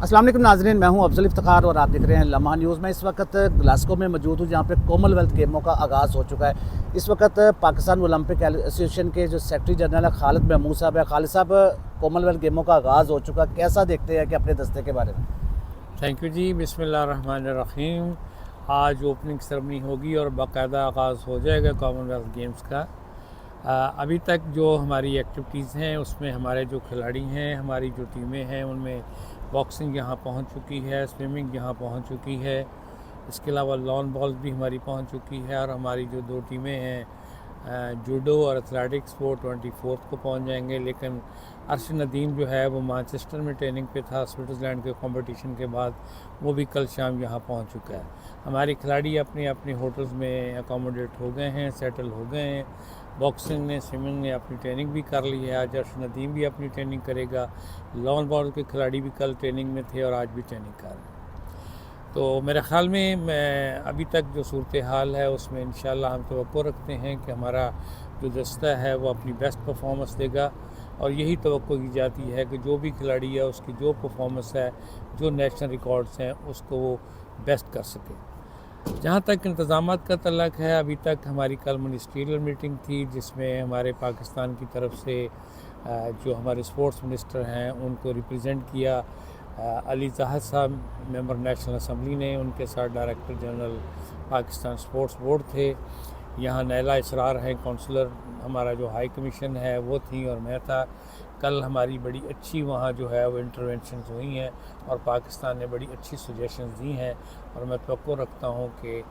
अस्सलाम वालेकुम नाज़रीन, मैं हूं अफजल इफ्तिखार और आप देख रहे हैं लम्हा न्यूज़। मैं इस वक्त ग्लासगो में मौजूद हूं जहां पे कॉमनवेल्थ गेमों का आगाज़ हो चुका है। इस वक्त पाकिस्तान ओलंपिक एसोसिएशन के जो सेक्रेटरी जनरल है खालिद महमूद साहब है। खालिद साहब, कॉमनवेल्थ गेमों का आगाज़ हो चुका, कैसा देखते हैं कि अपने दस्ते के बारे में? थैंक यू जी। बिस्मिल्लाहिर्रहमानिर्रहीम। आज ओपनिंग सेरेमनी होगी और बाकायदा आगाज़ हो जाएगा कॉमनवेल्थ गेम्स का। अभी तक जो हमारी एक्टिविटीज़ हैं उसमें हमारे जो खिलाड़ी हैं, हमारी जो टीमें हैं, उनमें बॉक्सिंग यहाँ पहुँच चुकी है, स्विमिंग यहाँ पहुँच चुकी है, इसके अलावा लॉन बॉल भी हमारी पहुँच चुकी है। और हमारी जो दो टीमें हैं जूडो और एथलेटिक्स वो 24 को पहुंच जाएंगे। लेकिन अर्श नदीम जो है वो मैनचेस्टर में ट्रेनिंग पे था स्विट्ज़रलैंड के कंपटीशन के बाद, वो भी कल शाम यहाँ पहुंच चुका है। हमारे खिलाड़ी अपने अपने होटल्स में अकोमोडेट हो गए हैं, सेटल हो गए हैं। बॉक्सिंग ने, स्विमिंग ने अपनी ट्रेनिंग भी कर ली है। आज अर्श नदीम भी अपनी ट्रेनिंग करेगा। लॉन बॉल के खिलाड़ी भी कल ट्रेनिंग में थे और आज भी ट्रेनिंग कर रहे हैं। तो मेरे ख़्याल में मैं अभी तक जो सूरत हाल है उसमें इंशाल्लाह हम तवक्को रखते हैं कि हमारा जो दस्ता है वो अपनी बेस्ट परफॉर्मेंस देगा। और यही तवक्को की जाती है कि जो भी खिलाड़ी है उसकी जो परफॉर्मेंस है, जो नेशनल रिकॉर्ड्स हैं, उसको वो बेस्ट कर सके। जहाँ तक इंतज़ामात का तल्लक है, अभी तक हमारी कल मिनिस्ट्रियल मीटिंग थी जिसमें हमारे पाकिस्तान की तरफ से जो हमारे स्पोर्ट्स मिनिस्टर हैं उनको रिप्रेजेंट किया अली ज़ाहिद साहब, मेंबर नेशनल असम्बली ने। उनके साथ director general Pakistan sports board थे। यहाँ नैला इसरार हैं काउंसलर, हमारा जो हाई कमीशन है वो थी, और मैं था। कल हमारी बड़ी अच्छी वहाँ जो है वो इंटरवेंशंस हुई हैं और पाकिस्तान ने बड़ी अच्छी सजेशंस दी हैं। और मैं तवक्को रखता हूँ कि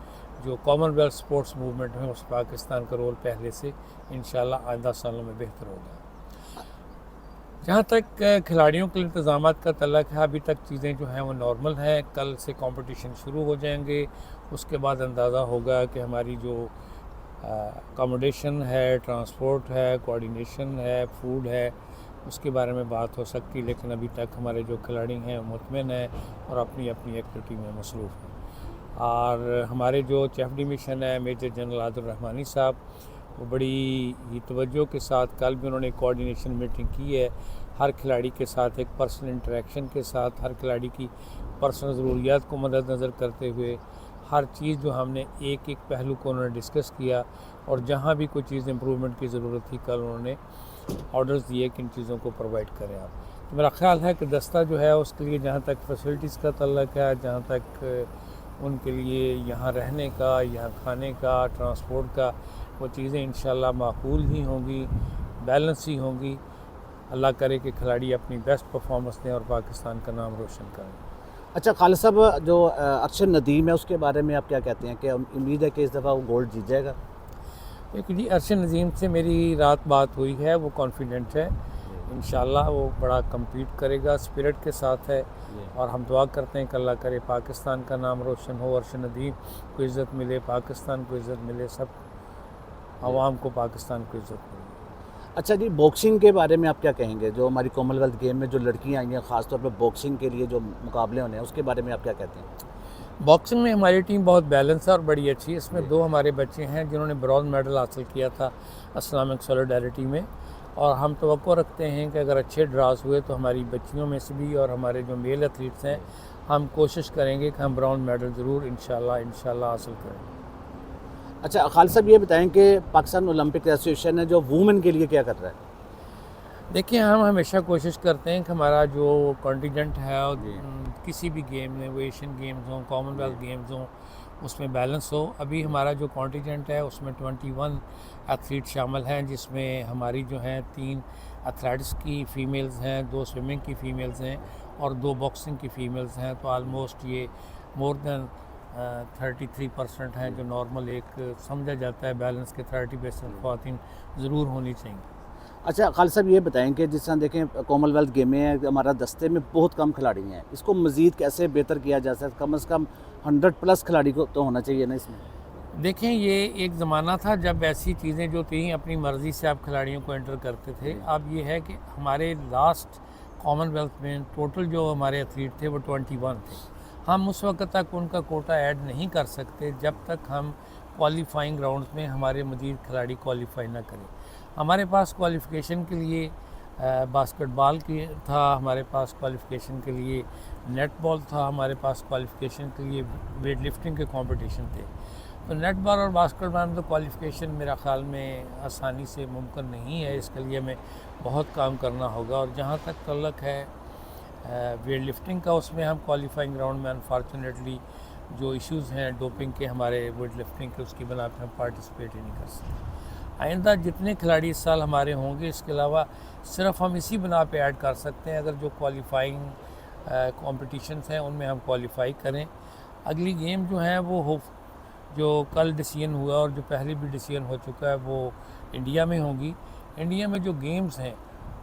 जो कॉमनवेल्थ स्पोर्ट्स मूवमेंट है उस पाकिस्तान का रोल पहले से इंशाल्लाह आइंदा सालों में बेहतर होगा। जहाँ तक खिलाड़ियों के इंतज़ाम का तल्लक है, अभी तक चीज़ें जो हैं वो नॉर्मल हैं। कल से कंपटीशन शुरू हो जाएंगे, उसके बाद अंदाज़ा होगा कि हमारी जो अकोमोडेशन है, ट्रांसपोर्ट है, कोऑर्डिनेशन है, फूड है, उसके बारे में बात हो सकती। लेकिन अभी तक हमारे जो खिलाड़ी हैं मुतमिन हैं और अपनी अपनी एक्टिविटी में मसरूफ़ हैं। और हमारे जो चीफ डिमिशन है मेजर जनरल आदिल रहमानी साहब, वो बड़ी ही तवज्जो के साथ कल भी उन्होंने कोऑर्डिनेशन मीटिंग की है। हर खिलाड़ी के साथ एक पर्सनल इंटरेक्शन के साथ, हर खिलाड़ी की पर्सनल ज़रूरियात को मद्देनज़र करते हुए हर चीज़ जो हमने एक एक पहलू को उन्होंने डिस्कस किया। और जहाँ भी कोई चीज़ इम्प्रूवमेंट की ज़रूरत थी, कल उन्होंने ऑर्डर्स दिए कि इन चीज़ों को प्रोवाइड करें आप। तो मेरा ख़्याल है कि दस्ता जो है उसके लिए, जहाँ तक फैसिलिटीज़ का तल्लक है, जहाँ तक उनके लिए यहाँ रहने का, यहाँ खाने का, ट्रांसपोर्ट का, वो चीज़ें इंशाल्लाह माकूल ही होंगी, बैलेंस ही होंगी। अल्लाह करे कि खिलाड़ी अपनी बेस्ट परफॉर्मेंस दें और पाकिस्तान का नाम रोशन करें। अच्छा खालिद साहब, जो अरशद नदीम है उसके बारे में आप क्या कहते हैं कि उम्मीद है कि इस दफ़ा वो गोल्ड जीत जाएगा? एक जी, अरशद नज़ीम से मेरी रात बात हुई है, वो कॉन्फिडेंट है इंशाल्लाह वो बड़ा कम्पीट करेगा, स्पिरिट के साथ है। और हम दुआ करते हैं कि अल्लाह करे पाकिस्तान का नाम रोशन हो, अरशद नदीम को इज़्ज़त मिले, पाकिस्तान को इज़्ज़त मिले, सब आवाम को पाकिस्तान को इज़्ज़त मिले। अच्छा जी, बॉक्सिंग के बारे में आप क्या कहेंगे? जो हमारी कॉमनवेल्थ गेम में जो लड़कियां आई हैं ख़ास तौर पे बॉक्सिंग के लिए जो मुकाबले होने हैं, उसके बारे में आप क्या कहते हैं? बॉक्सिंग में हमारी टीम बहुत बैलेंस है और बड़ी अच्छी है। इसमें दो हमारे बच्चे हैं जिन्होंने ब्रॉन्ज मेडल हासिल किया था इस्लामिक सॉलिडारिटी में। और हम तवक्को रखते हैं कि अगर अच्छे ड्रास हुए तो हमारी बच्चियों में से भी और हमारे जो मेल एथलीट्स हैं, हम कोशिश करेंगे कि हम ब्रॉन्ज मेडल ज़रूर इंशाल्लाह हासिल करें। अच्छा खालिद साहब, ये बताएं कि पाकिस्तान ओलंपिक एसोसिएशन है जो वुमेन के लिए क्या कर रहा है? देखिए, हम हमेशा कोशिश करते हैं कि हमारा जो कॉन्टिजेंट है किसी भी गेम में, वो एशियन गेम्स हों, कॉमनवेल्थ गेम्स हों, उसमें बैलेंस हो। अभी हमारा जो कॉन्टिजेंट है उसमें 21 एथलीट शामिल हैं, जिसमें हमारी जो हैं 3 एथलेटिक्स की फ़ीमेल्स हैं, 2 स्विमिंग की फ़ीमेल्स हैं और 2 बॉक्सिंग की फ़ीमेल्स हैं। तो आलमोस्ट ये मोर दैन 33% हैं, जो नॉर्मल एक समझा जाता है बैलेंस के 30% ख़वातीन ज़रूर होनी चाहिए। अच्छा खालिद साहब, ये बताएं कि जिस तरह देखें कॉमनवेल्थ गेमें हैं, हमारा दस्ते में बहुत कम खिलाड़ी हैं, इसको मज़ीद कैसे बेहतर किया जा सकता है? कम से कम 100+ खिलाड़ी को तो होना चाहिए ना इसमें? देखें, ये एक ज़माना था जब ऐसी चीज़ें जो थी अपनी मर्ज़ी से आप खिलाड़ियों को एंटर करते थे। अब ये है कि हमारे लास्ट कॉमनवेल्थ में टोटल जो हमारे एथलीट थे वो 21 थे। हम उस वक्त तक उनका कोटा ऐड नहीं कर सकते जब तक हम क्वालिफाइंग राउंड्स में हमारे मज़ीद खिलाड़ी क्वालिफाई ना करें। हमारे पास क्वालिफ़िकेशन के लिए बास्केटबॉल की था हमारे पास क्वालिफ़िकेशन के लिए, नेट बॉल था हमारे पास क्वालिफ़िकेशन के लिए, वेट लिफ्टिंग के कंपटीशन थे। तो नेट बॉल और बास्केटबॉल में तो क्वालिफ़िकेशन मेरा ख़्याल में आसानी से मुमकिन नहीं है, इसके लिए हमें बहुत काम करना होगा। और जहाँ तक तल्लक है वेट लिफ्टिंग का, उसमें हम क्वालिफाइंग राउंड में अनफॉर्चुनेटली जो इश्यूज़ हैं डोपिंग के हमारे वेट लिफ्टिंग के, उसकी बना पर हम पार्टिसिपेट ही नहीं कर सकते। आइंदा जितने खिलाड़ी इस साल हमारे होंगे, इसके अलावा सिर्फ हम इसी बना पे ऐड कर सकते हैं अगर जो क्वालिफाइंग कॉम्पिटिशन्स हैं उनमें हम क्वालिफाई करें। अगली गेम जो है वो हो, जो कल डिसीजन हुआ और जो पहले भी डिसीजन हो चुका है, वो इंडिया में होंगी। इंडिया में जो गेम्स हैं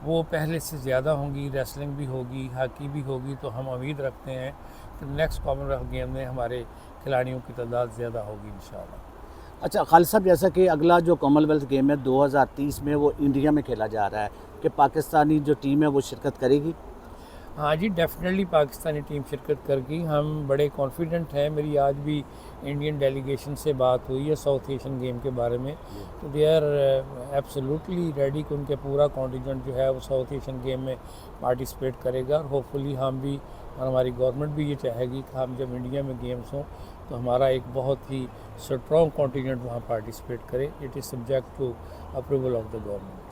वो पहले से ज़्यादा होंगी, रेसलिंग भी होगी, हॉकी भी होगी। तो हम उम्मीद रखते हैं कि नेक्स्ट कॉमनवेल्थ गेम में हमारे खिलाड़ियों की तादाद ज़्यादा होगी इंशाल्लाह। अच्छा खालिद साहब, जैसा कि अगला जो कॉमनवेल्थ गेम है 2030 में वो इंडिया में खेला जा रहा है, कि पाकिस्तानी जो टीम है वो शिरकत करेगी? हाँ जी, डेफिनेटली पाकिस्तानी टीम शिरकत करेगी। हम बड़े कॉन्फिडेंट हैं। मेरी आज भी इंडियन डेलीगेशन से बात हुई है साउथ एशियन गेम के बारे में, तो दे आर एब्सोल्युटली रेडी कि उनके पूरा कॉन्टिजेंट जो है वो साउथ एशियन गेम में पार्टिसिपेट करेगा। और होपफुली हम भी और हमारी गवर्नमेंट भी ये चाहेगी कि हम जब इंडिया में गेम्स हों तो हमारा एक बहुत ही स्ट्रॉन्ग कॉन्टिजेंट वहाँ पार्टिसिपेट करे। It is subject to approval of the government.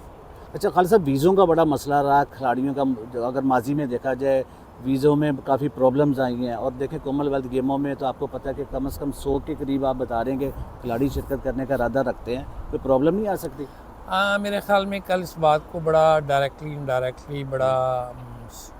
अच्छा खालिद साहब, वीज़ों का बड़ा मसला रहा खिलाड़ियों का। अगर माजी में देखा जाए वीज़ों में काफ़ी प्रॉब्लम्स आई हैं, और देखें कॉमनवेल्थ गेमों में तो आपको पता है कि कम से कम 100 के करीब आप बता रहे हैं कि खिलाड़ी शिरकत करने का इरादा रखते हैं, कोई प्रॉब्लम नहीं आ सकती? मेरे ख़्याल में कल इस बात को बड़ा डायरेक्टली इनडायरेक्टली, बड़ा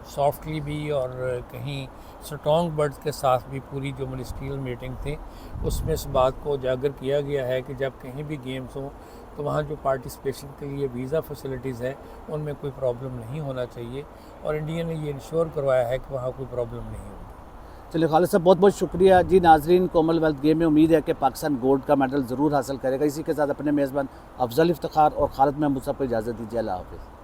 सॉफ्टली भी और कहीं स्ट्रॉन्ग वर्ड्स के साथ भी पूरी जो मिनिस्ट्रियल मीटिंग थी उसमें इस बात को उजागर किया गया है कि जब कहीं भी गेम्स हों तो वहाँ जो पार्टिसिपेशन के लिए वीज़ा फैसिलिटीज़ हैं उनमें कोई प्रॉब्लम नहीं होना चाहिए। और इंडिया ने ये इंश्योर करवाया है कि वहाँ कोई प्रॉब्लम नहीं होगी। चलिए खालिद साहब, बहुत बहुत शुक्रिया जी। नाजरीन, कॉमनवेल्थ गेम में उम्मीद है कि पाकिस्तान गोल्ड का मेडल ज़रूर हासिल करेगा। इसी के साथ अपने मेज़बान अफजल इफ्तिखार और खालिद महमूद साहब को इजाज़त दीजिए। अल्लाह हाफ़िज़।